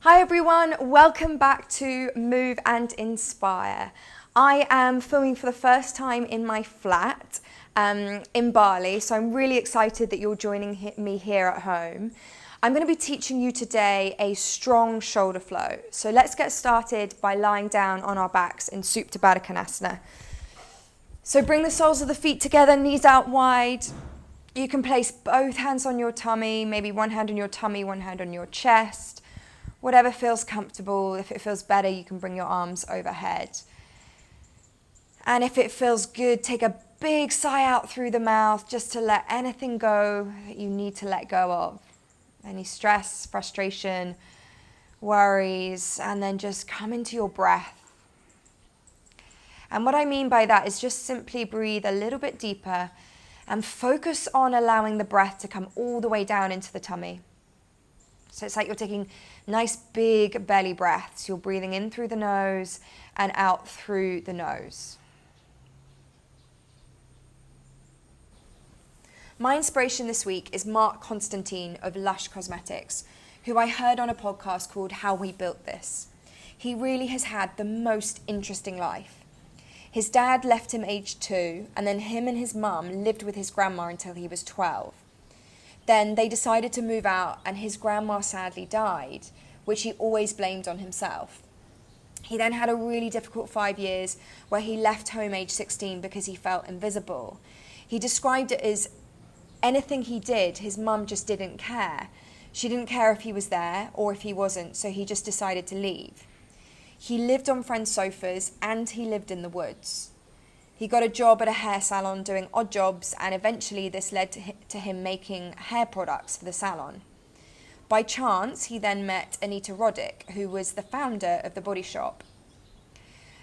Hi everyone, welcome back to Move and Inspire. I am filming for the first time in my flat in Bali, so I'm really excited that you're joining me here at home. I'm going to be teaching you today a strong shoulder flow. So let's get started by lying down on our backs in Supta Baddha Konasana. So bring the soles of the feet together, knees out wide. You can place both hands on your tummy, maybe one hand on your tummy, one hand on your chest. Whatever feels comfortable. If it feels better, you can bring your arms overhead. And if it feels good, take a big sigh out through the mouth just to let anything go that you need to let go of. Any stress, frustration, worries, and then just come into your breath. And what I mean by that is just simply breathe a little bit deeper and focus on allowing the breath to come all the way down into the tummy. So it's like you're taking nice big belly breaths. You're breathing in through the nose and out through the nose. My inspiration this week is Mark Constantine of Lush Cosmetics, who I heard on a podcast called How We Built This. He really has had the most interesting life. His dad left him aged 2, and then him and his mum lived with his grandma until he was 12. Then they decided to move out and his grandma sadly died, which he always blamed on himself. He then had a really difficult 5 years where he left home age 16 because he felt invisible. He described it as anything he did, his mum just didn't care. She didn't care if he was there or if he wasn't, so he just decided to leave. He lived on friends' sofas and he lived in the woods. He got a job at a hair salon doing odd jobs, and eventually this led to him making hair products for the salon. By chance, he then met Anita Roddick, who was the founder of The Body Shop.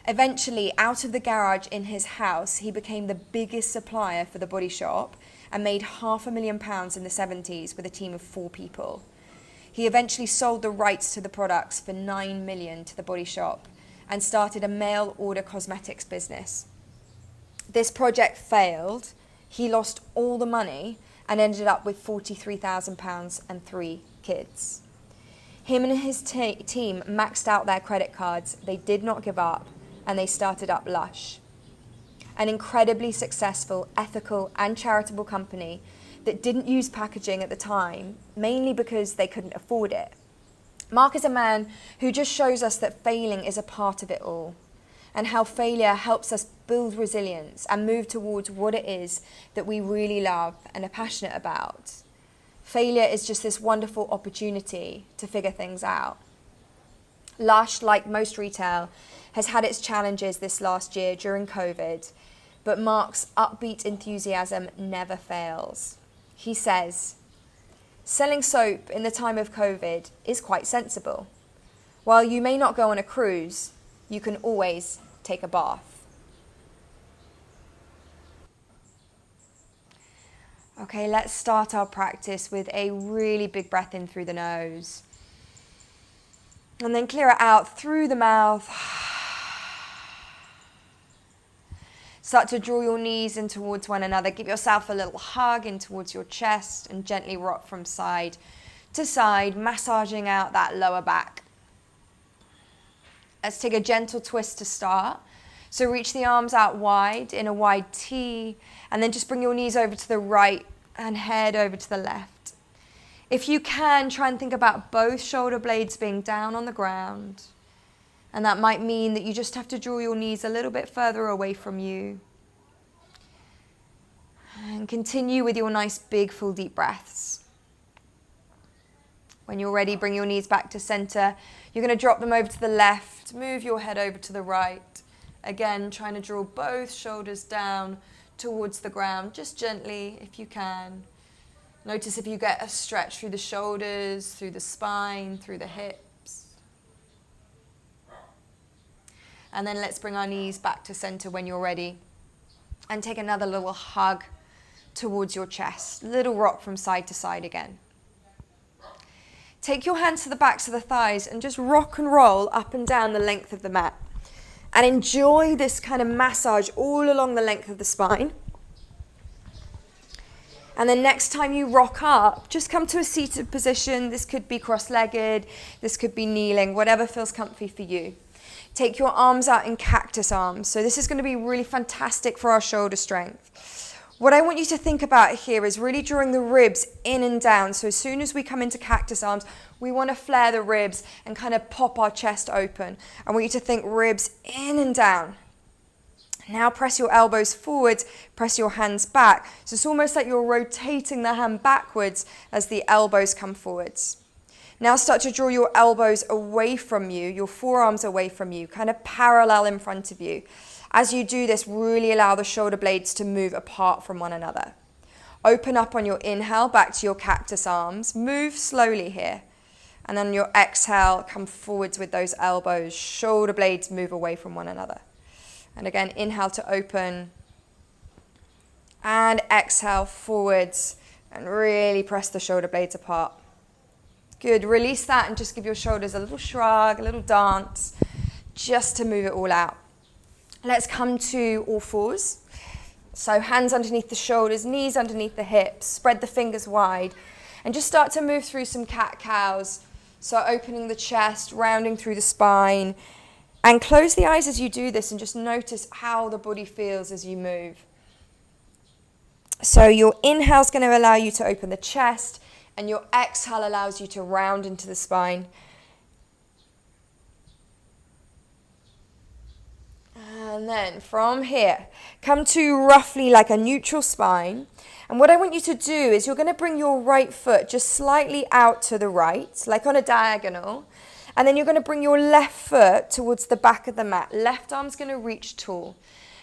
Eventually, out of the garage in his house, he became the biggest supplier for The Body Shop and made £500,000 in the 70s with a team of 4 people. He eventually sold the rights to the products for $9 million to The Body Shop and started a mail order cosmetics business. This project failed, he lost all the money and ended up with £43,000 and 3 kids. Him and his team maxed out their credit cards, they did not give up, and they started up Lush, an incredibly successful, ethical and charitable company that didn't use packaging at the time, mainly because they couldn't afford it. Mark is a man who just shows us that failing is a part of it all, and how failure helps us build resilience and move towards what it is that we really love and are passionate about. Failure is just this wonderful opportunity to figure things out. Lush, like most retail, has had its challenges this last year during COVID, but Mark's upbeat enthusiasm never fails. He says, "Selling soap in the time of COVID is quite sensible. While you may not go on a cruise, you can always take a bath." Okay, let's start our practice with a really big breath in through the nose. And then clear it out through the mouth. Start to draw your knees in towards one another. Give yourself a little hug in towards your chest and gently rock from side to side, massaging out that lower back. Let's take a gentle twist to start. So reach the arms out wide in a wide T, and then just bring your knees over to the right and head over to the left. If you can, try and think about both shoulder blades being down on the ground. And that might mean that you just have to draw your knees a little bit further away from you. And continue with your nice big full deep breaths. When you're ready, bring your knees back to center. You're going to drop them over to the left, move your head over to the right. Again, trying to draw both shoulders down towards the ground, just gently if you can. Notice if you get a stretch through the shoulders, through the spine, through the hips. And then let's bring our knees back to center when you're ready. And take another little hug towards your chest. Little rock from side to side again. Take your hands to the backs of the thighs and just rock and roll up and down the length of the mat. And enjoy this kind of massage all along the length of the spine. And then next time you rock up, just come to a seated position. This could be cross-legged, this could be kneeling, whatever feels comfy for you. Take your arms out in cactus arms. So this is going to be really fantastic for our shoulder strength. What I want you to think about here is really drawing the ribs in and down. So as soon as we come into cactus arms, we want to flare the ribs and kind of pop our chest open. I want you to think ribs in and down. Now press your elbows forwards, press your hands back. So it's almost like you're rotating the hand backwards as the elbows come forwards. Now start to draw your elbows away from you, your forearms away from you, kind of parallel in front of you. As you do this, really allow the shoulder blades to move apart from one another. Open up on your inhale, back to your cactus arms. Move slowly here. And then on your exhale, come forwards with those elbows. Shoulder blades move away from one another. And again, inhale to open. And exhale forwards. And really press the shoulder blades apart. Good, release that and just give your shoulders a little shrug, a little dance, just to move it all out. Let's come to all fours. So hands underneath the shoulders, knees underneath the hips, spread the fingers wide, and just start to move through some cat-cows. So opening the chest, rounding through the spine, and close the eyes as you do this and just notice how the body feels as you move. So your inhale is going to allow you to open the chest, and your exhale allows you to round into the spine. And then from here, come to roughly like a neutral spine. And what I want you to do is you're going to bring your right foot just slightly out to the right, like on a diagonal. And then you're going to bring your left foot towards the back of the mat. Left arm's going to reach tall.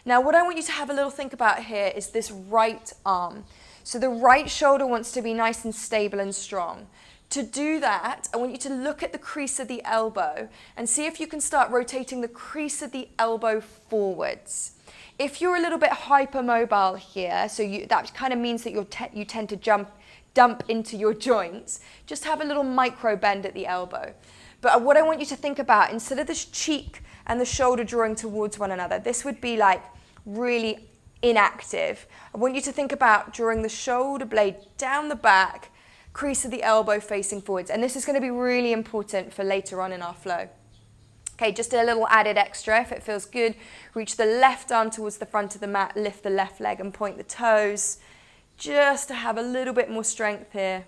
Now what I want you to have a little think about here is this right arm. So the right shoulder wants to be nice and stable and strong. To do that, I want you to look at the crease of the elbow and see if you can start rotating the crease of the elbow forwards. If you're a little bit hypermobile here, so that kind of means that you tend to dump into your joints, just have a little micro bend at the elbow. But what I want you to think about, instead of this cheek and the shoulder drawing towards one another, this would be like really inactive. I want you to think about drawing the shoulder blade down the back, crease of the elbow facing forwards. And this is going to be really important for later on in our flow. Okay, just a little added extra if it feels good. Reach the left arm towards the front of the mat, lift the left leg and point the toes, just to have a little bit more strength here.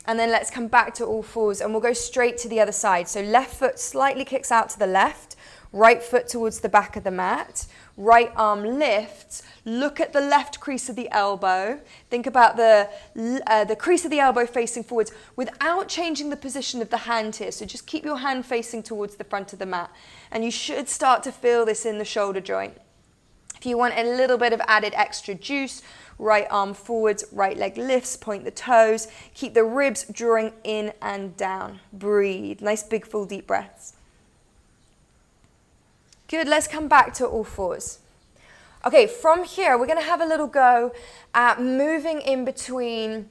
And then let's come back to all fours and we'll go straight to the other side. So left foot slightly kicks out to the left, right foot towards the back of the mat, right arm lifts, look at the left crease of the elbow, think about the crease of the elbow facing forwards without changing the position of the hand here. So just keep your hand facing towards the front of the mat and you should start to feel this in the shoulder joint. If you want a little bit of added extra juice, right arm forwards, right leg lifts, point the toes, keep the ribs drawing in and down. Breathe, nice big full deep breaths. Good, let's come back to all fours. Okay, from here, we're gonna have a little go at moving in between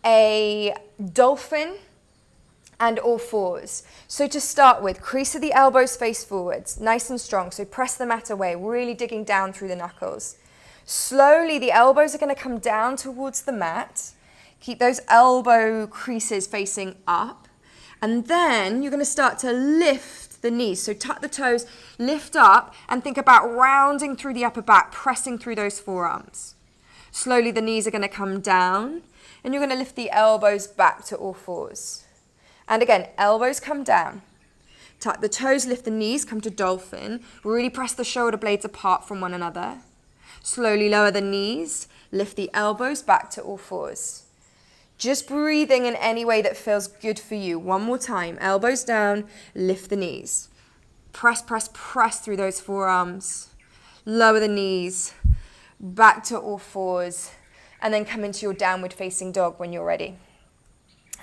a dolphin and all fours. So to start with, crease of the elbows face forwards, nice and strong. So press the mat away, really digging down through the knuckles. Slowly, the elbows are gonna come down towards the mat. Keep those elbow creases facing up. And then you're gonna start to lift the knees. So tuck the toes, lift up, and think about rounding through the upper back, pressing through those forearms. Slowly the knees are going to come down, and you're going to lift the elbows back to all fours. And again, elbows come down. Tuck the toes, lift the knees, come to dolphin. Really press the shoulder blades apart from one another. Slowly lower the knees, lift the elbows back to all fours. Just breathing in any way that feels good for you. One more time. Elbows down, lift the knees. Press, press, press through those forearms. Lower the knees, back to all fours, and then come into your downward facing dog when you're ready.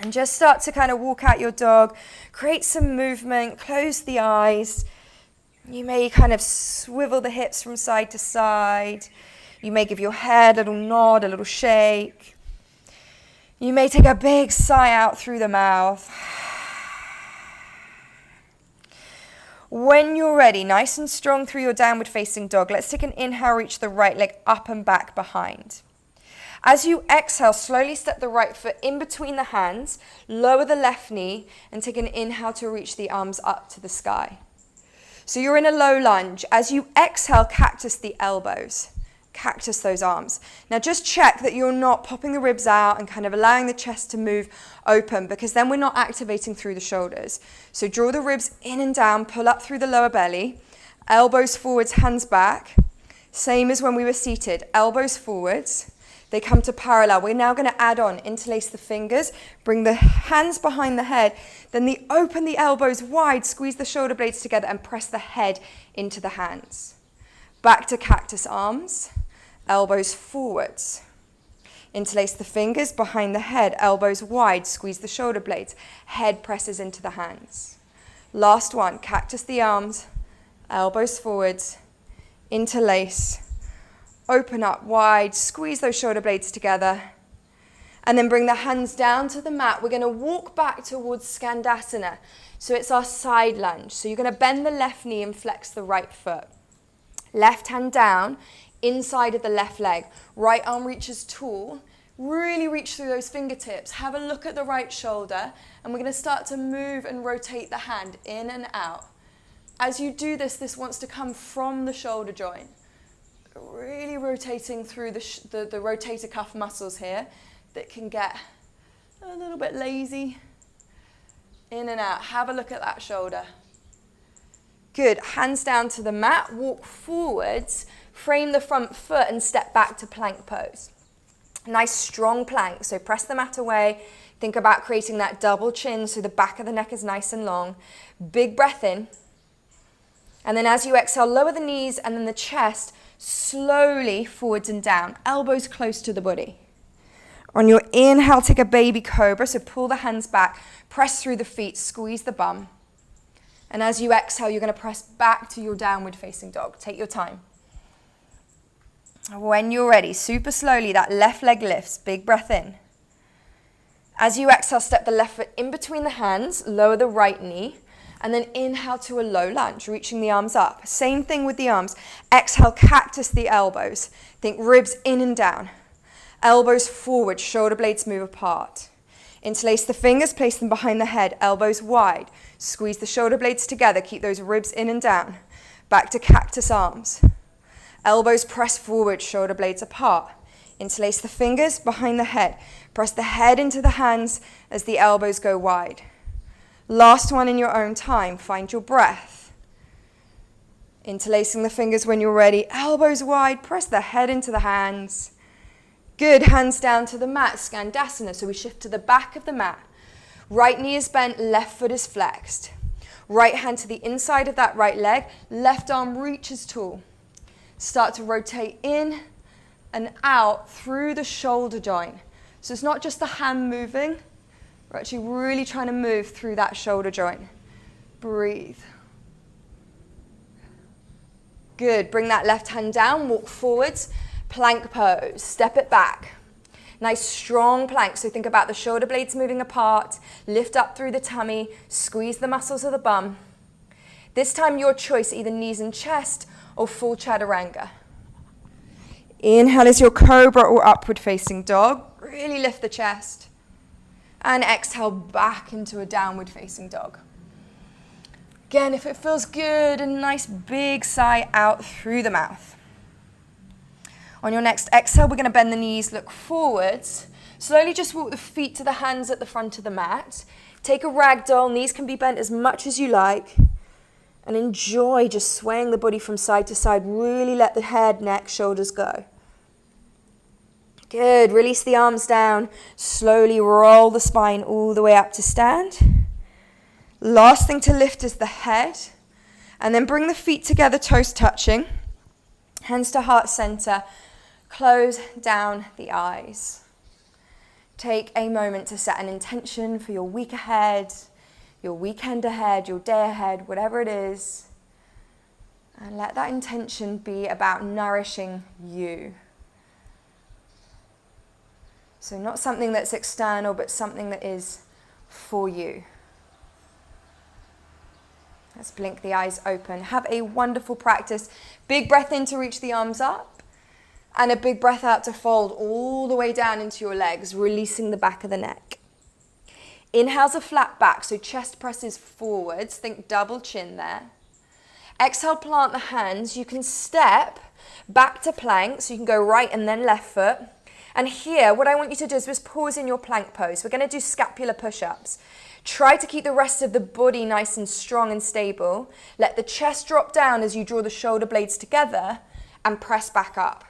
And just start to kind of walk out your dog, create some movement, close the eyes. You may kind of swivel the hips from side to side. You may give your head a little nod, a little shake. You may take a big sigh out through the mouth. When you're ready, nice and strong through your downward facing dog, let's take an inhale, reach the right leg up and back behind. As you exhale, slowly step the right foot in between the hands, lower the left knee, and take an inhale to reach the arms up to the sky. So you're in a low lunge. As you exhale, cactus the elbows. Cactus those arms. Now just check that you're not popping the ribs out and kind of allowing the chest to move open, because then we're not activating through the shoulders. So draw the ribs in and down, pull up through the lower belly, elbows forwards, hands back. Same as when we were seated, elbows forwards. They come to parallel. We're now going to add on, interlace the fingers, bring the hands behind the head, then open the elbows wide, squeeze the shoulder blades together and press the head into the hands. Back to cactus arms. Elbows forwards. Interlace the fingers behind the head, elbows wide, squeeze the shoulder blades, head presses into the hands. Last one, cactus the arms, elbows forwards, interlace, open up wide, squeeze those shoulder blades together, and then bring the hands down to the mat. We're going to walk back towards Skandasana. So it's our side lunge. So you're going to bend the left knee and flex the right foot. Left hand down, inside of the left leg. Right arm reaches tall. Really reach through those fingertips. Have a look at the right shoulder. And we're going to start to move and rotate the hand in and out. As you do this, this wants to come from the shoulder joint. Really rotating through the rotator cuff muscles here that can get a little bit lazy. In and out. Have a look at that shoulder. Good. Hands down to the mat. Walk forwards. Frame the front foot and step back to plank pose. Nice strong plank. So press the mat away. Think about creating that double chin so the back of the neck is nice and long. Big breath in. And then as you exhale, lower the knees and then the chest slowly forwards and down. Elbows close to the body. On your inhale, take a baby cobra. So pull the hands back. Press through the feet. Squeeze the bum. And as you exhale, you're going to press back to your downward facing dog. Take your time. When you're ready, super slowly, that left leg lifts. Big breath in. As you exhale, step the left foot in between the hands, lower the right knee, and then inhale to a low lunge, reaching the arms up. Same thing with the arms. Exhale, cactus the elbows. Think ribs in and down. Elbows forward, shoulder blades move apart. Interlace the fingers, place them behind the head, elbows wide. Squeeze the shoulder blades together, keep those ribs in and down. Back to cactus arms. Elbows press forward, shoulder blades apart. Interlace the fingers behind the head. Press the head into the hands as the elbows go wide. Last one in your own time. Find your breath. Interlacing the fingers when you're ready. Elbows wide. Press the head into the hands. Good. Hands down to the mat. Skandasana. So we shift to the back of the mat. Right knee is bent. Left foot is flexed. Right hand to the inside of that right leg. Left arm reaches tall. Start to rotate in and out through the shoulder joint. So it's not just the hand moving. We're actually really trying to move through that shoulder joint. Breathe. Good. Bring that left hand down. Walk forwards. Plank pose. Step it back. Nice strong plank. So think about the shoulder blades moving apart. Lift up through the tummy. Squeeze the muscles of the bum. This time your choice, either knees and chest or full chaturanga. Inhale is your cobra or upward facing dog. Really lift the chest. And exhale back into a downward facing dog. Again, if it feels good, a nice big sigh out through the mouth. On your next exhale, we're going to bend the knees, look forwards. Slowly just walk the feet to the hands at the front of the mat. Take a ragdoll. Knees can be bent as much as you like. And enjoy just swaying the body from side to side. Really let the head, neck, shoulders go. Good. Release the arms down. Slowly roll the spine all the way up to stand. Last thing to lift is the head. And then bring the feet together, toes touching. Hands to heart center. Close down the eyes. Take a moment to set an intention for your week ahead, your weekend ahead, your day ahead, whatever it is. And let that intention be about nourishing you. So not something that's external, but something that is for you. Let's blink the eyes open. Have a wonderful practice. Big breath in to reach the arms up. And a big breath out to fold all the way down into your legs, releasing the back of the neck. Inhale's a flat back, so chest presses forwards. Think double chin there. Exhale, plant the hands. You can step back to plank, so you can go right and then left foot. And here, what I want you to do is just pause in your plank pose. We're going to do scapular push-ups. Try to keep the rest of the body nice and strong and stable. Let the chest drop down as you draw the shoulder blades together and press back up.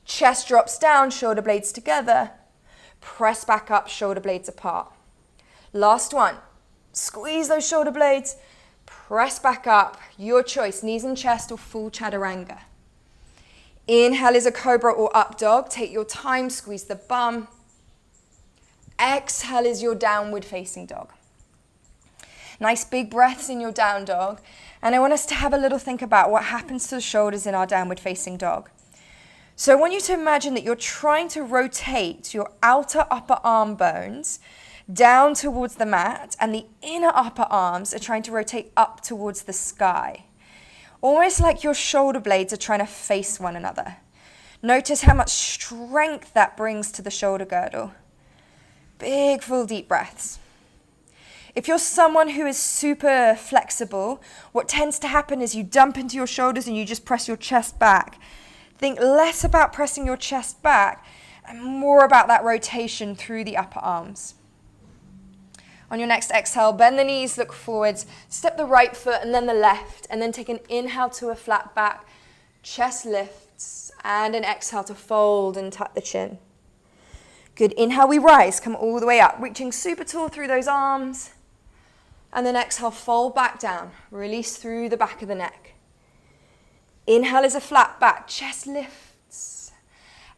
Chest drops down, shoulder blades together. Press back up, shoulder blades apart. Last one. Squeeze those shoulder blades. Press back up. Your choice, knees and chest or full chaturanga. Inhale is a cobra or up dog. Take your time, squeeze the bum. Exhale is your downward facing dog. Nice big breaths in your down dog. And I want us to have a little think about what happens to the shoulders in our downward facing dog. So I want you to imagine that you're trying to rotate your outer upper arm bones down towards the mat, and the inner upper arms are trying to rotate up towards the sky. Almost like your shoulder blades are trying to face one another. Notice how much strength that brings to the shoulder girdle. Big, full, deep breaths. If you're someone who is super flexible, what tends to happen is you dump into your shoulders and you just press your chest back. Think less about pressing your chest back and more about that rotation through the upper arms. On your next exhale, bend the knees, look forwards, step the right foot and then the left, and then take an inhale to a flat back, chest lifts, and an exhale to fold and tuck the chin. Good, inhale, we rise, come all the way up, reaching super tall through those arms, and then exhale, fold back down, release through the back of the neck. Inhale is a flat back, chest lifts.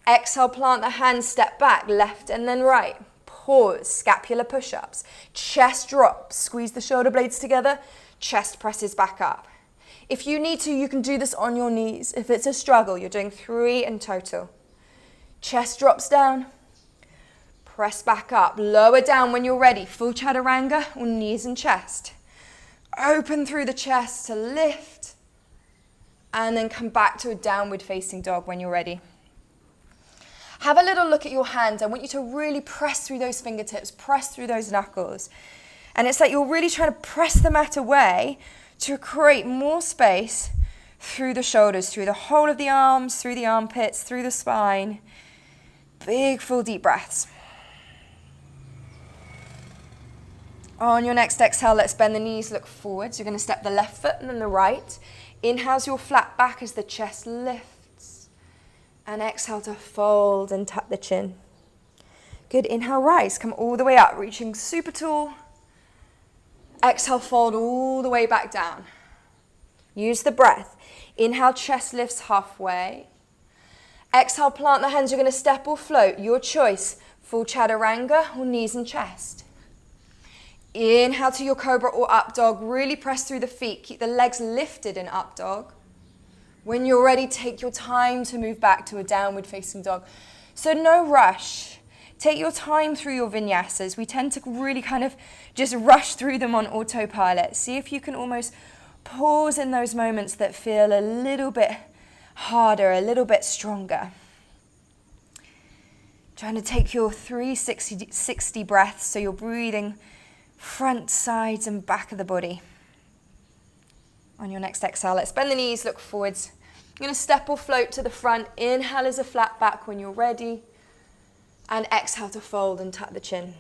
Exhale, plant the hands, step back, left and then right. Pause, scapular push-ups. Chest drops, squeeze the shoulder blades together, chest presses back up. If you need to, you can do this on your knees. If it's a struggle, you're doing 3 in total. Chest drops down, press back up, lower down when you're ready. Full chaturanga or knees and chest. Open through the chest to lift, and then come back to a downward facing dog when you're ready. Have a little look at your hands. I want you to really press through those fingertips, press through those knuckles. And it's like you're really trying to press the mat away to create more space through the shoulders, through the whole of the arms, through the armpits, through the spine. Big, full, deep breaths. On your next exhale, let's bend the knees, look forwards. You're going to step the left foot and then the right. Inhale's your flat back as the chest lifts. And exhale to fold and tuck the chin. Good, inhale, rise. Come all the way up, reaching super tall. Exhale, fold all the way back down. Use the breath. Inhale, chest lifts halfway. Exhale, plant the hands. You're going to step or float. Your choice. Full chaturanga or knees and chest. Inhale to your cobra or up dog. Really press through the feet. Keep the legs lifted in up dog. When you're ready, take your time to move back to a downward facing dog. So no rush. Take your time through your vinyasas. We tend to really kind of just rush through them on autopilot. See if you can almost pause in those moments that feel a little bit harder, a little bit stronger. Trying to take your 360 breaths so you're breathing front, sides and back of the body. On your next exhale, let's bend the knees, look forwards. You're going to step or float to the front. Inhale as a flat back when you're ready. And exhale to fold and tuck the chin.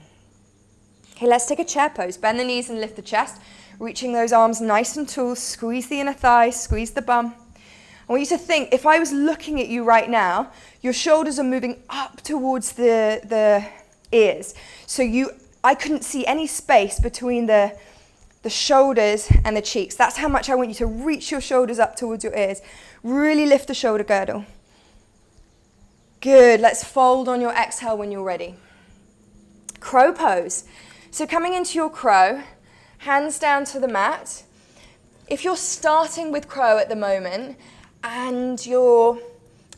Okay, let's take a chair pose. Bend the knees and lift the chest. Reaching those arms nice and tall. Squeeze the inner thighs, squeeze the bum. I want you to think, if I was looking at you right now, your shoulders are moving up towards the ears. So I couldn't see any space between the shoulders and the cheeks. That's how much I want you to reach your shoulders up towards your ears. Really lift the shoulder girdle. Good. Let's fold on your exhale when you're ready. Crow pose. So coming into your crow, hands down to the mat. If you're starting with crow at the moment and you're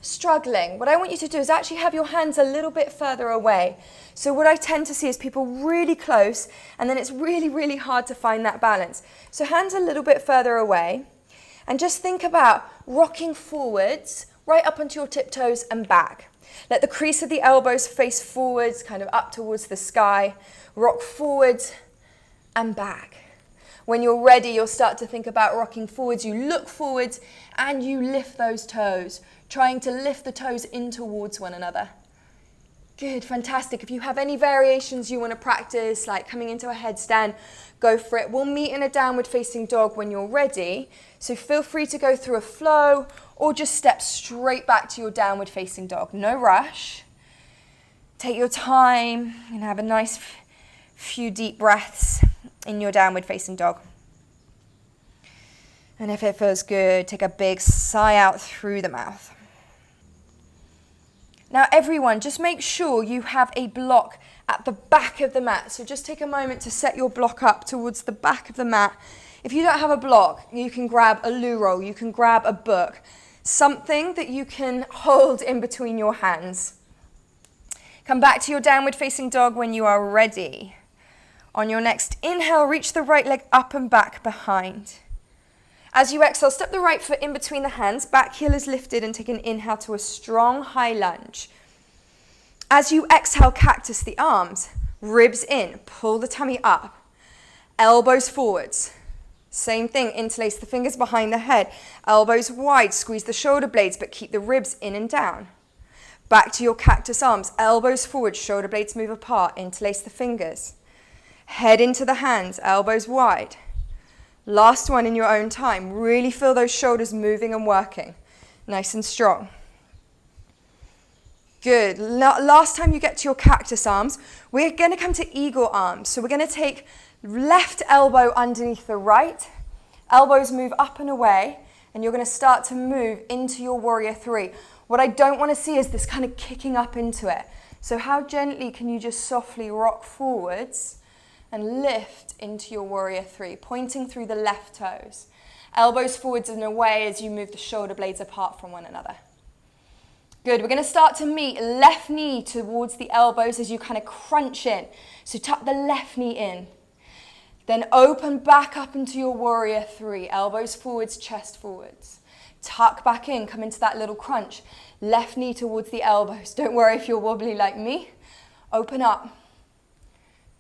struggling, what I want you to do is actually have your hands a little bit further away. So what I tend to see is people really close, and then it's really, really hard to find that balance. So hands a little bit further away, and just think about rocking forwards right up onto your tiptoes and back. Let the crease of the elbows face forwards, kind of up towards the sky. Rock forwards and back. When you're ready, you'll start to think about rocking forwards. You look forwards and you lift those toes, trying to lift the toes in towards one another. Good, fantastic. If you have any variations you want to practice, like coming into a headstand, go for it. We'll meet in a downward facing dog when you're ready. So feel free to go through a flow or just step straight back to your downward facing dog. No rush. Take your time and have a nice few deep breaths in your downward facing dog. And if it feels good, take a big sigh out through the mouth. Now everyone, just make sure you have a block at the back of the mat. So just take a moment to set your block up towards the back of the mat. If you don't have a block, you can grab a loo roll, you can grab a book, something that you can hold in between your hands. Come back to your downward facing dog when you are ready. On your next inhale, reach the right leg up and back behind. As you exhale, step the right foot in between the hands, back heel is lifted, and take an inhale to a strong high lunge. As you exhale, cactus the arms, ribs in, pull the tummy up, elbows forwards. Same thing, interlace the fingers behind the head, elbows wide, squeeze the shoulder blades, but keep the ribs in and down. Back to your cactus arms, elbows forward, shoulder blades move apart, interlace the fingers. Head into the hands, elbows wide. Last one in your own time. Really feel those shoulders moving and working. Nice and strong. Good. Last time you get to your cactus arms, we're going to come to eagle arms. So we're going to take left elbow underneath the right. Elbows move up and away. And you're going to start to move into your warrior three. What I don't want to see is this kind of kicking up into it. So how gently can you just softly rock forwards and lift into your warrior three, pointing through the left toes. Elbows forwards and away as you move the shoulder blades apart from one another. Good, we're going to start to meet left knee towards the elbows as you kind of crunch in. So tuck the left knee in. Then open back up into your warrior three, elbows forwards, chest forwards. Tuck back in, come into that little crunch. Left knee towards the elbows. Don't worry if you're wobbly like me. Open up.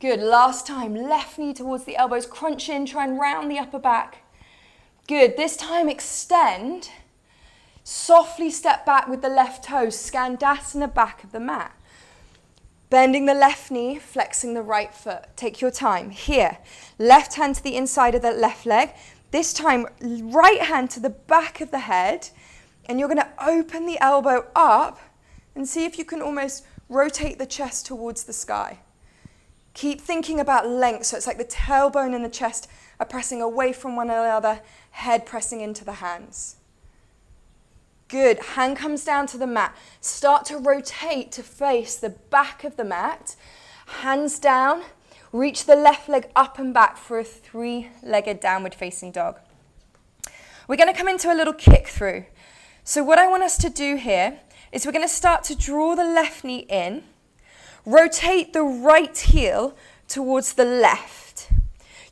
Good, last time, left knee towards the elbows, crunch in, try and round the upper back. Good, this time extend, softly step back with the left toes, Skandasana back of the mat. Bending the left knee, flexing the right foot. Take your time, here, left hand to the inside of the left leg, this time right hand to the back of the head, and you're gonna open the elbow up and see if you can almost rotate the chest towards the sky. Keep thinking about length, so it's like the tailbone and the chest are pressing away from one another, head pressing into the hands. Good, hand comes down to the mat. Start to rotate to face the back of the mat. Hands down, reach the left leg up and back for a three-legged downward facing dog. We're going to come into a little kick through. So what I want us to do here is we're going to start to draw the left knee in, rotate the right heel towards the left.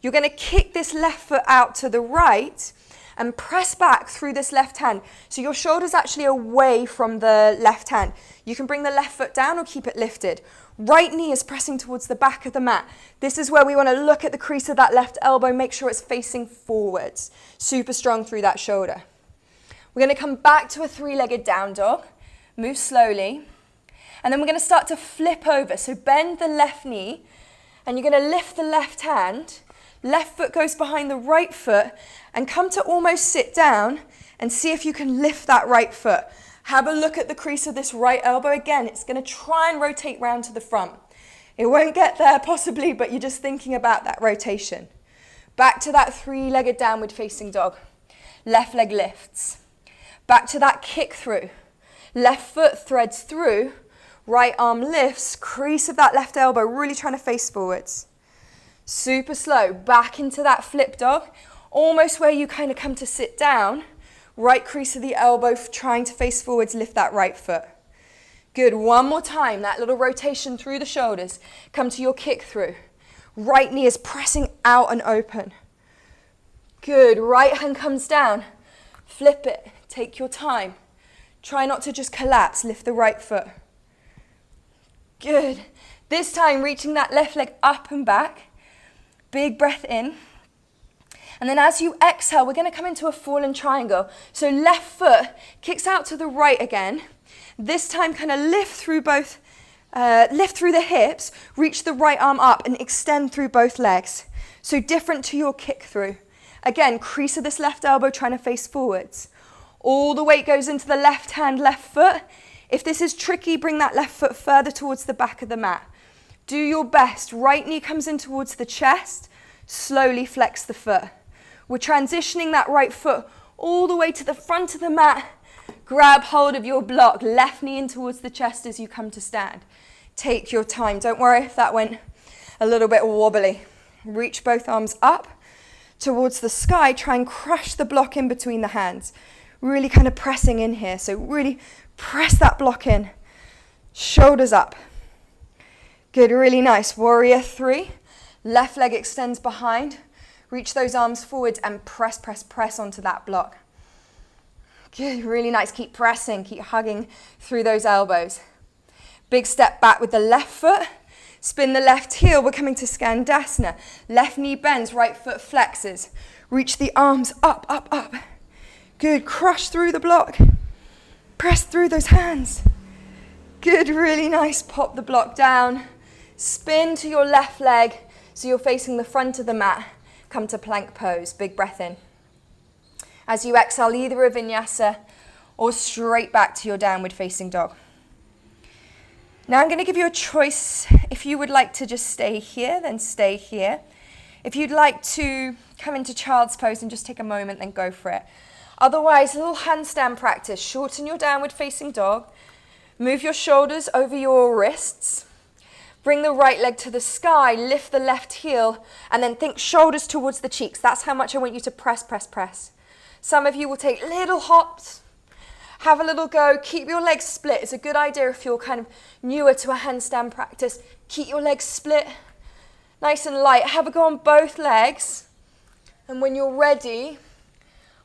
You're going to kick this left foot out to the right and press back through this left hand. So your shoulder's actually away from the left hand. You can bring the left foot down or keep it lifted. Right knee is pressing towards the back of the mat. This is where we want to look at the crease of that left elbow, make sure it's facing forwards. Super strong through that shoulder. We're going to come back to a three-legged down dog. Move slowly. And then we're going to start to flip over. So bend the left knee, and you're going to lift the left hand. Left foot goes behind the right foot, and come to almost sit down and see if you can lift that right foot. Have a look at the crease of this right elbow. Again, it's going to try and rotate round to the front. It won't get there possibly, but you're just thinking about that rotation. Back to that three-legged downward facing dog. Left leg lifts. Back to that kick through. Left foot threads through. Right arm lifts, crease of that left elbow, really trying to face forwards. Super slow, back into that flip dog, almost where you kind of come to sit down. Right crease of the elbow, trying to face forwards, lift that right foot. Good, one more time, that little rotation through the shoulders. Come to your kick through. Right knee is pressing out and open. Good, right hand comes down. Flip it, take your time. Try not to just collapse, lift the right foot. Good. This time, reaching that left leg up and back. Big breath in. And then as you exhale, we're going to come into a fallen triangle. So left foot kicks out to the right again. This time, kind of lift through the hips, reach the right arm up and extend through both legs. So different to your kick through. Again, crease of this left elbow trying to face forwards. All the weight goes into the left hand, left foot. If this is tricky, bring that left foot further towards the back of the mat. Do your best. Right knee comes in towards the chest. Slowly flex the foot. We're transitioning that right foot all the way to the front of the mat. Grab hold of your block. Left knee in towards the chest as you come to stand. Take your time. Don't worry if that went a little bit wobbly. Reach both arms up towards the sky. Try and crush the block in between the hands. Really kind of pressing in here. So really press that block in. Shoulders up. Good, really nice. Warrior 3. Left leg extends behind. Reach those arms forward and press, press, press onto that block. Good, really nice. Keep pressing, keep hugging through those elbows. Big step back with the left foot. Spin the left heel. We're coming to Skandasana. Left knee bends, right foot flexes. Reach the arms up, up, up. Good, crush through the block. Press through those hands. Good, really nice. Pop the block down. Spin to your left leg so you're facing the front of the mat. Come to plank pose. Big breath in. As you exhale, either a vinyasa or straight back to your downward facing dog. Now I'm going to give you a choice. If you would like to just stay here, then stay here. If you'd like to come into child's pose and just take a moment, then go for it. Otherwise, a little handstand practice. Shorten your downward facing dog. Move your shoulders over your wrists. Bring the right leg to the sky. Lift the left heel. And then think shoulders towards the cheeks. That's how much I want you to press, press, press. Some of you will take little hops. Have a little go. Keep your legs split. It's a good idea if you're kind of newer to a handstand practice. Keep your legs split. Nice and light. Have a go on both legs. And when you're ready,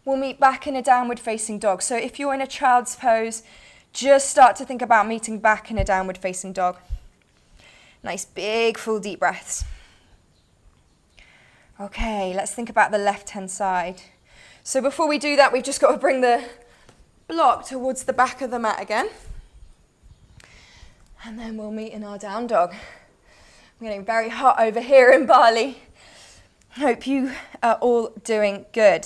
we'll meet back in a downward facing dog. So if you're in a child's pose, just start to think about meeting back in a downward facing dog. Nice big full deep breaths. Okay, let's think about the left hand side. So before we do that, we've just got to bring the block towards the back of the mat again. And then we'll meet in our down dog. I'm getting very hot over here in Bali. Hope you are all doing good.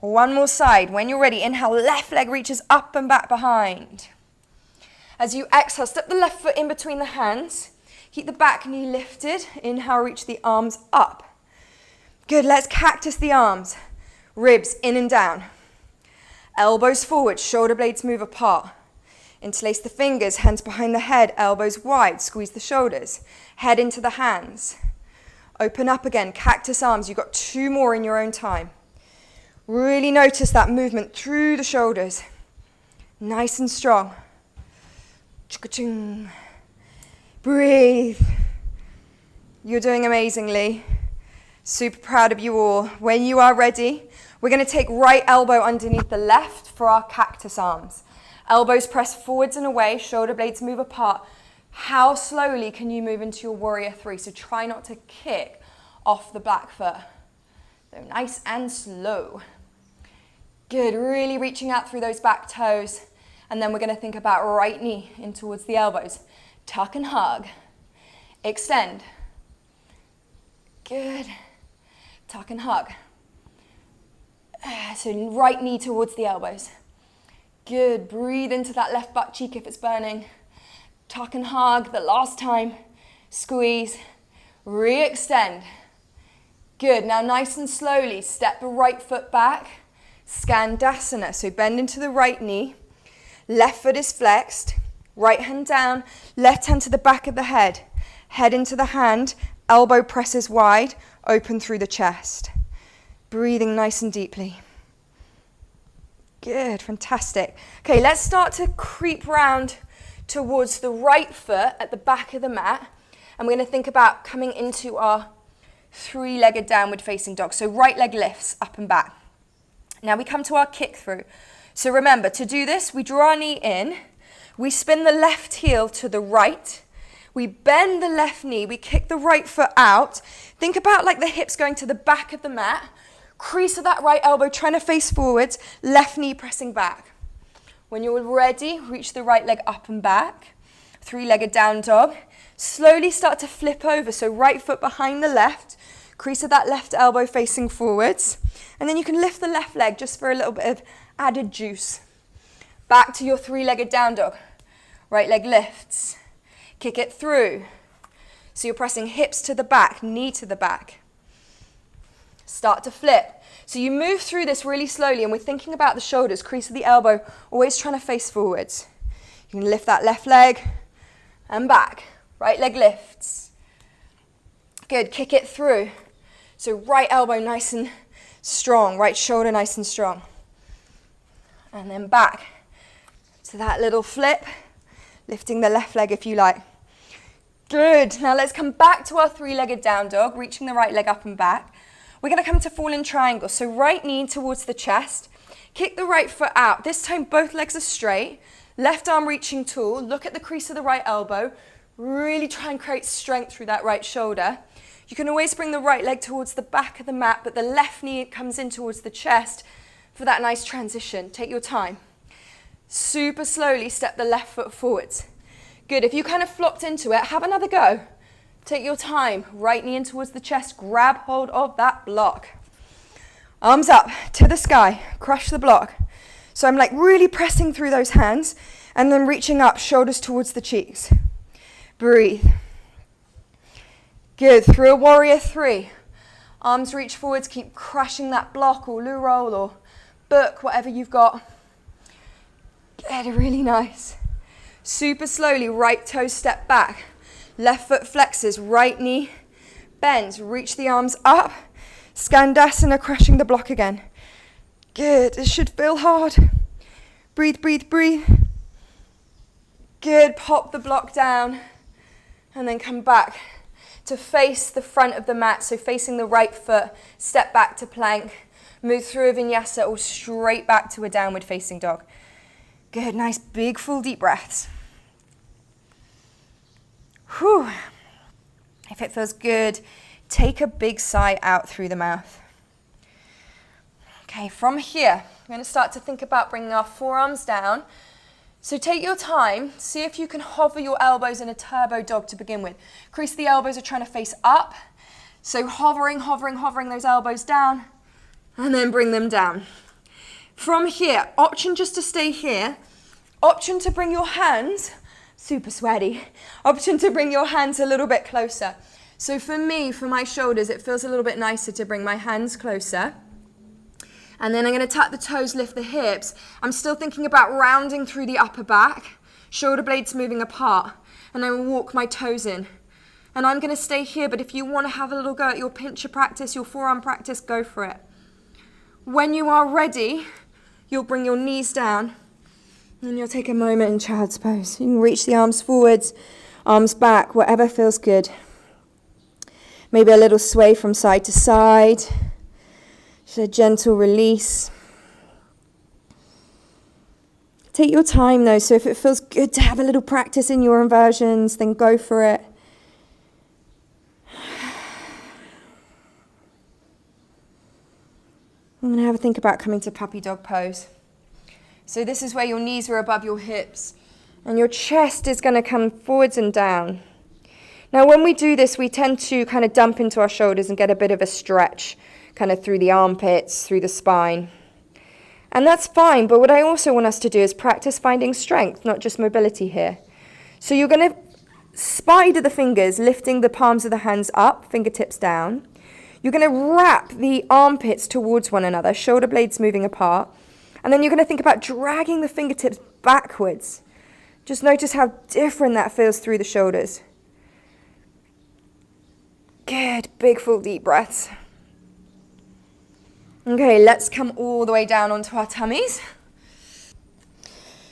One more side. When you're ready, inhale, left leg reaches up and back behind. As you exhale, step the left foot in between the hands. Keep the back knee lifted. Inhale, reach the arms up. Good, let's cactus the arms. Ribs in and down. Elbows forward, shoulder blades move apart. Interlace the fingers, hands behind the head, elbows wide, squeeze the shoulders. Head into the hands. Open up again, cactus arms. You've got 2 more in your own time. Really notice that movement through the shoulders. Nice and strong. Chuk-a-chung. Breathe. You're doing amazingly. Super proud of you all. When you are ready, we're going to take right elbow underneath the left for our cactus arms. Elbows press forwards and away, shoulder blades move apart. How slowly can you move into your warrior 3? So try not to kick off the back foot. So nice and slow. Good, really reaching out through those back toes. And then we're going to think about right knee in towards the elbows. Tuck and hug. Extend. Good. Tuck and hug. So right knee towards the elbows. Good, breathe into that left butt cheek if it's burning. Tuck and hug, the last time. Squeeze. Re-extend. Good, now nice and slowly, step the right foot back. Skandasana, so bend into the right knee. Left foot is flexed. Right hand down, left hand to the back of the head. Head into the hand, elbow presses wide, open through the chest. Breathing nice and deeply. Good, fantastic. Okay, let's start to creep round towards the right foot at the back of the mat. And we're going to think about coming into our 3-legged downward facing dog. So right leg lifts up and back. Now we come to our kick through. So remember, to do this, we draw our knee in, we spin the left heel to the right, we bend the left knee, we kick the right foot out. Think about like the hips going to the back of the mat, crease of that right elbow trying to face forwards, left knee pressing back. When you're ready, reach the right leg up and back, three-legged down dog. Slowly start to flip over, so right foot behind the left, crease of that left elbow facing forwards, and then you can lift the left leg just for a little bit of added juice. Back to your three-legged down dog. Right leg lifts. Kick it through. So you're pressing hips to the back, knee to the back. Start to flip. So you move through this really slowly, and we're thinking about the shoulders, crease of the elbow, always trying to face forwards. You can lift that left leg and back. Right leg lifts. Good, kick it through. So right elbow nice and strong, right shoulder nice and strong. And then back to that little flip, lifting the left leg if you like. Good, now let's come back to our three-legged down dog, reaching the right leg up and back. We're gonna come to fallen triangle, so right knee towards the chest, kick the right foot out. This time both legs are straight, left arm reaching tall, look at the crease of the right elbow, really try and create strength through that right shoulder. You can always bring the right leg towards the back of the mat, but the left knee comes in towards the chest for that nice transition. Take your time. Super slowly step the left foot forwards. Good, if you kind of flopped into it, have another go. Take your time, right knee in towards the chest, grab hold of that block. Arms up to the sky, crush the block. So I'm like really pressing through those hands and then reaching up, shoulders towards the cheeks. Breathe. Good, through a warrior three. Arms reach forwards, keep crushing that block or loo roll or book, whatever you've got. Good, really nice. Super slowly, right toe step back. Left foot flexes, right knee bends. Reach the arms up. Skandasana, crushing the block again. Good, it should feel hard. Breathe, breathe, breathe. Good, pop the block down. And then come back to face the front of the mat. So facing the right foot, step back to plank. Move through a vinyasa or straight back to a downward facing dog. Good, nice big full deep breaths. Whew. If it feels good, take a big sigh out through the mouth. Okay, from here, we're going to start to think about bringing our forearms down. So take your time, see if you can hover your elbows in a turbo dog to begin with. Crease the elbows are trying to face up. So hovering those elbows down, and then bring them down. From here, option just to stay here, option to bring your hands, super sweaty, option to bring your hands a little bit closer. So for me, for my shoulders, it feels a little bit nicer to bring my hands closer. And then I'm going to tuck the toes, lift the hips. I'm still thinking about rounding through the upper back, shoulder blades moving apart, and then walk my toes in. And I'm going to stay here, but if you want to have a little go at your pincher practice, your forearm practice, go for it. When you are ready, you'll bring your knees down, and you'll take a moment in child's pose. You can reach the arms forwards, arms back, whatever feels good. Maybe a little sway from side to side. Just a gentle release. Take your time though, so if it feels good to have a little practice in your inversions, then go for it. I'm going to have a think about coming to puppy dog pose. So this is where your knees are above your hips and your chest is going to come forwards and down. Now when we do this, we tend to kind of dump into our shoulders and get a bit of a stretch, kind of through the armpits, through the spine. And that's fine, but what I also want us to do is practice finding strength, not just mobility here. So you're going to spider the fingers, lifting the palms of the hands up, fingertips down. You're going to wrap the armpits towards one another, shoulder blades moving apart. And then you're going to think about dragging the fingertips backwards. Just notice how different that feels through the shoulders. Good, big full deep breaths. Okay, let's come all the way down onto our tummies.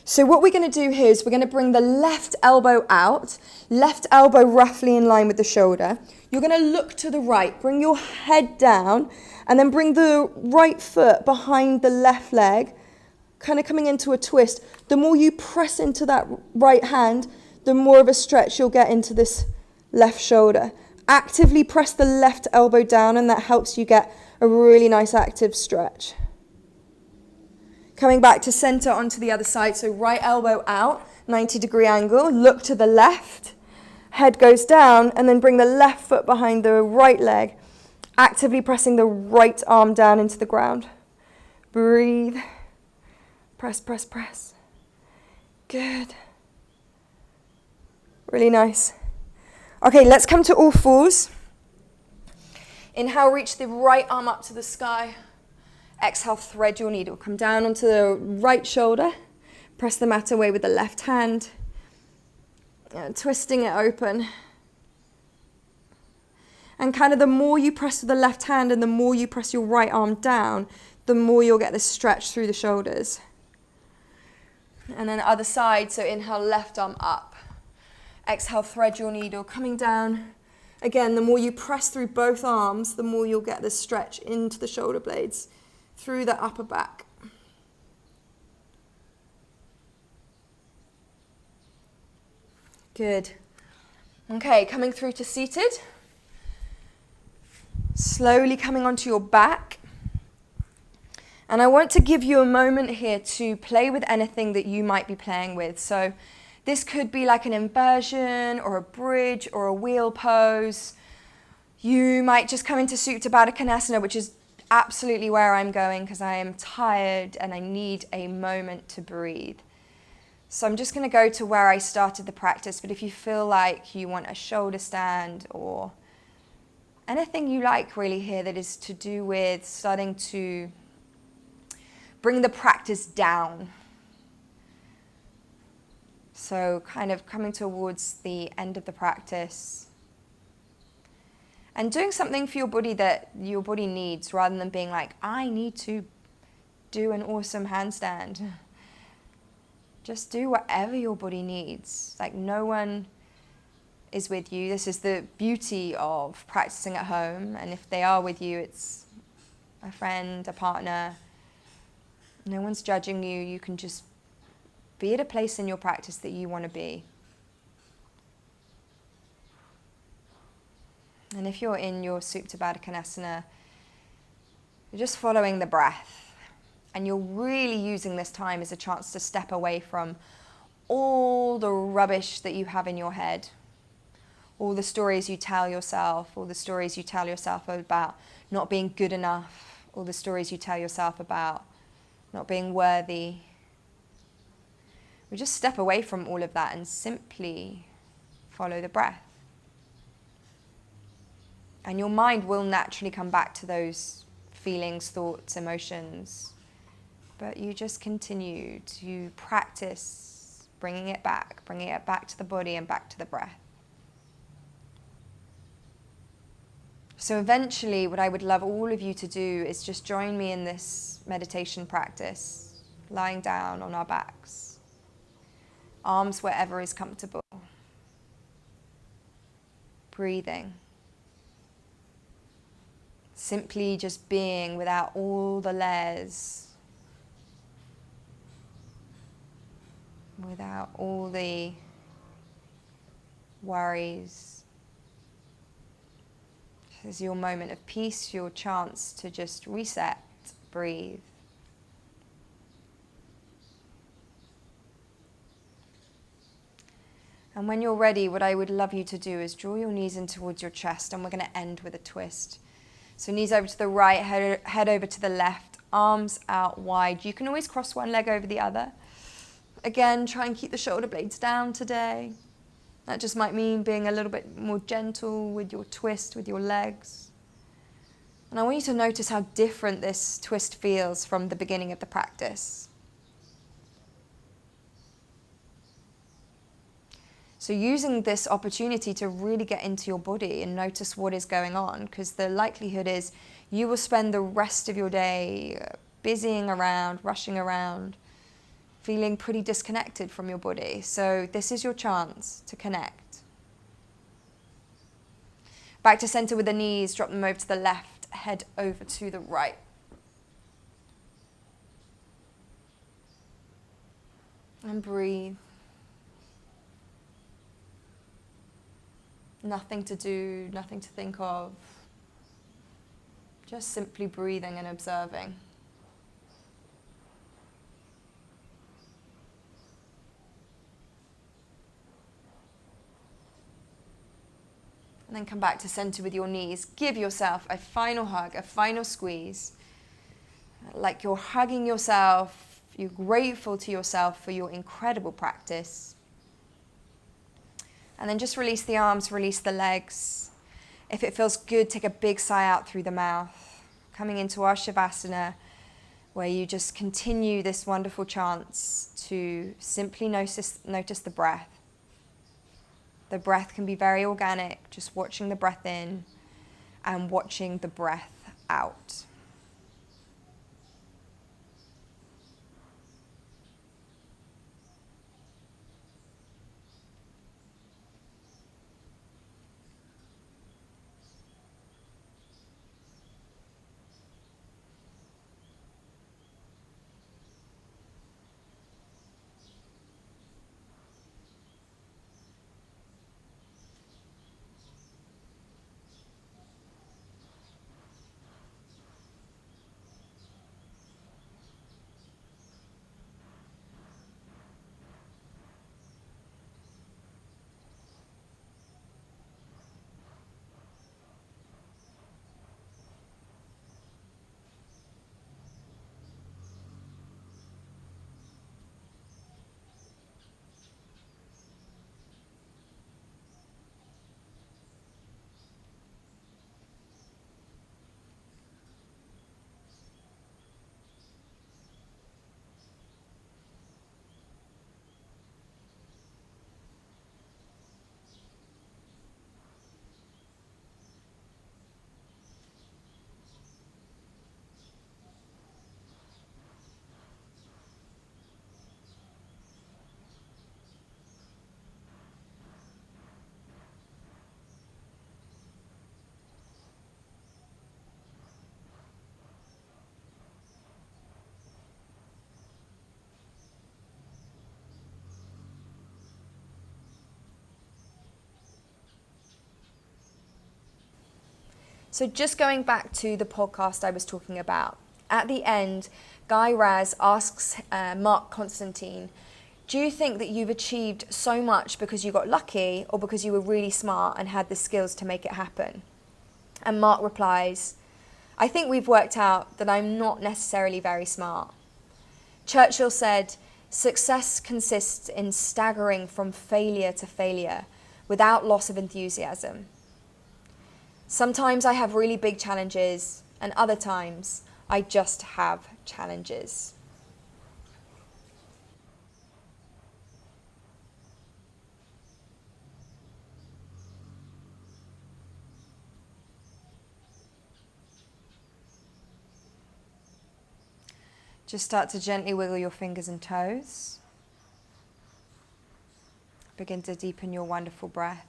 So what we're going to do here is we're going to bring the left elbow out, left elbow roughly in line with the shoulder. You're going to look to the right, bring your head down, and then bring the right foot behind the left leg, kind of coming into a twist. The more you press into that right hand, the more of a stretch you'll get into this left shoulder. Actively press the left elbow down, and that helps you get a really nice active stretch. Coming back to center onto the other side, so right elbow out, 90-degree angle, look to the left, head goes down, and then bring the left foot behind the right leg, actively pressing the right arm down into the ground. Breathe. Press, press, press. Good. Really nice. Okay, let's come to all fours. Inhale, reach the right arm up to the sky. Exhale, thread your needle. Come down onto the right shoulder. Press the mat away with the left hand. Twisting it open. And kind of the more you press with the left hand and the more you press your right arm down, the more you'll get this stretch through the shoulders. And then other side, so inhale, left arm up. Exhale, thread your needle, coming down. Again, the more you press through both arms, the more you'll get this stretch into the shoulder blades, through the upper back. Good. Okay, coming through to seated. Slowly coming onto your back. And I want to give you a moment here to play with anything that you might be playing with. So this could be like an inversion or a bridge or a wheel pose. You might just come into Supta Baddha Konasana, which is absolutely where I'm going because I am tired and I need a moment to breathe. So I'm just going to go to where I started the practice, but if you feel like you want a shoulder stand or anything you like really here that is to do with starting to bring the practice down. So kind of coming towards the end of the practice and doing something for your body that your body needs rather than being like, I need to do an awesome handstand. Just do whatever your body needs. Like no one is with you. This is the beauty of practicing at home. And if they are with you, it's a friend, a partner. No one's judging you. You can just be at a place in your practice that you want to be. And if you're in your Supta Baddha Konasana, you're just following the breath. And you're really using this time as a chance to step away from all the rubbish that you have in your head. All the stories you tell yourself, all the stories you tell yourself about not being good enough, all the stories you tell yourself about not being worthy. We just step away from all of that and simply follow the breath. And your mind will naturally come back to those feelings, thoughts, emotions. But you just continue to practice bringing it back to the body and back to the breath. So eventually, what I would love all of you to do is just join me in this meditation practice, lying down on our backs, arms wherever is comfortable, breathing, simply just being without all the layers, without all the worries. This is your moment of peace, your chance to just reset, breathe. And when you're ready, what I would love you to do is draw your knees in towards your chest, and we're going to end with a twist. So knees over to the right, head over to the left, arms out wide. You can always cross one leg over the other. Again, try and keep the shoulder blades down today. That just might mean being a little bit more gentle with your twist, with your legs. And I want you to notice how different this twist feels from the beginning of the practice. So using this opportunity to really get into your body and notice what is going on, because the likelihood is you will spend the rest of your day busying around, rushing around, feeling pretty disconnected from your body. So this is your chance to connect. Back to center with the knees, drop them over to the left, head over to the right. And breathe. Nothing to do, nothing to think of. Just simply breathing and observing. And then come back to center with your knees. Give yourself a final hug, a final squeeze. Like you're hugging yourself, you're grateful to yourself for your incredible practice. And then just release the arms, release the legs. If it feels good, take a big sigh out through the mouth. Coming into our Shavasana, where you just continue this wonderful chance to simply notice the breath. The breath can be very organic, just watching the breath in and watching the breath out. So just going back to the podcast I was talking about, at the end, Guy Raz asks Mark Constantine, do you think that you've achieved so much because you got lucky or because you were really smart and had the skills to make it happen? And Mark replies, I think we've worked out that I'm not necessarily very smart. Churchill said, success consists in staggering from failure to failure without loss of enthusiasm. Sometimes I have really big challenges, and other times I just have challenges. Just start to gently wiggle your fingers and toes. Begin to deepen your wonderful breath.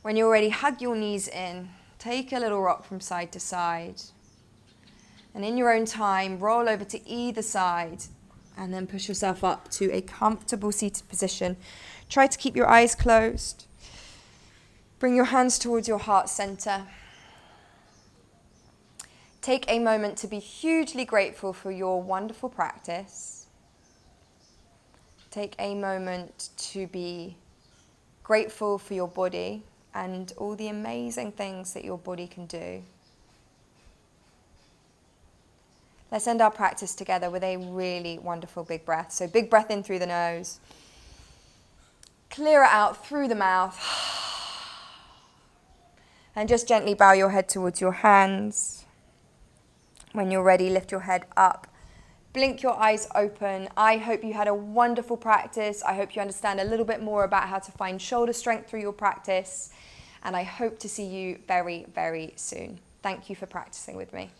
When you're ready, hug your knees in. Take a little rock from side to side. And in your own time, roll over to either side and then push yourself up to a comfortable seated position. Try to keep your eyes closed. Bring your hands towards your heart center. Take a moment to be hugely grateful for your wonderful practice. Take a moment to be grateful for your body and all the amazing things that your body can do. Let's end our practice together with a really wonderful big breath. So big breath in through the nose. Clear it out through the mouth. And just gently bow your head towards your hands. When you're ready, lift your head up. Blink your eyes open. I hope you had a wonderful practice. I hope you understand a little bit more about how to find shoulder strength through your practice. And I hope to see you very, very soon. Thank you for practicing with me.